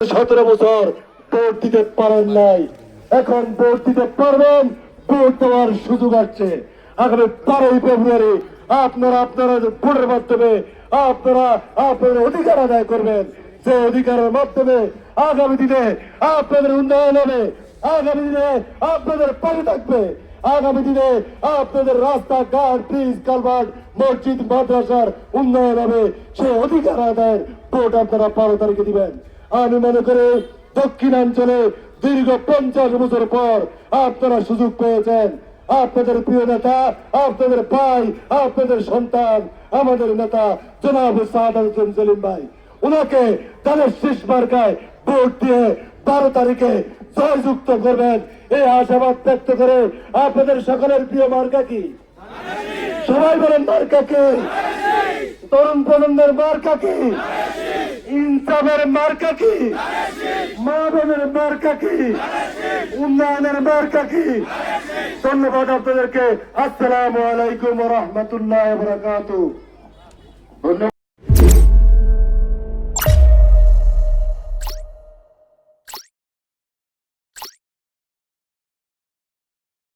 17 বছর ভোট দিতে পারেন নাই, এখন ভোট দিতে পারবেন। ভোট দেওয়ার সুযোগ আসছে আগামী 12ই ফেব্রুয়ারি। আপনারা ভোটের মাধ্যমে আপনাদের অধিকার আদায় করবেন। যে অধিকারের মাধ্যমে আগামী দিনে আপনাদের উন্নয়ন হবে, আগামী দিনে আপনাদের পাশে থাকবে, আগামী দিনে আপনাদের রাস্তাঘাট, ব্রিজ, কালভার্ট, মসজিদ, মাদ্রাসার উন্নয়ন হবে। সে অধিকার আদায়ের ভোট আপনারা 12 তারিখে দিবেন। আমি মনে করি দক্ষিণাঞ্চলে দীর্ঘ 50 বছর পর আপনারা সুযোগ পেয়েছেন। আপনাদের প্রিয় নেতা, আপনাদের ভাই, আপনাদের সন্তান, আমাদের নেতা জনাব সাআদাত হোসেন সেলিম ভাই, উনাকে তাদের শেষ মার্কায় ভোট দিয়ে 12 তারিখে জয়যুক্ত করবেন। এই আশাবাদ ব্যক্ত করে আপনাদের সকলের প্রিয় মার্কা কি? সবাই বলেন মার্কা কি? তরুণ প্রজন্মের মার্কা কি? ইনসাফের মার্কা কি? মা বোনের মার্কা কি? উন্নয়নের মার্কা কি? ধন্যবাদ আপনাদেরকে। আসসালামু আলাইকুম ওয়া রাহমাতুল্লাহি ওয়া বারাকাতুহু। ধন্যবাদ।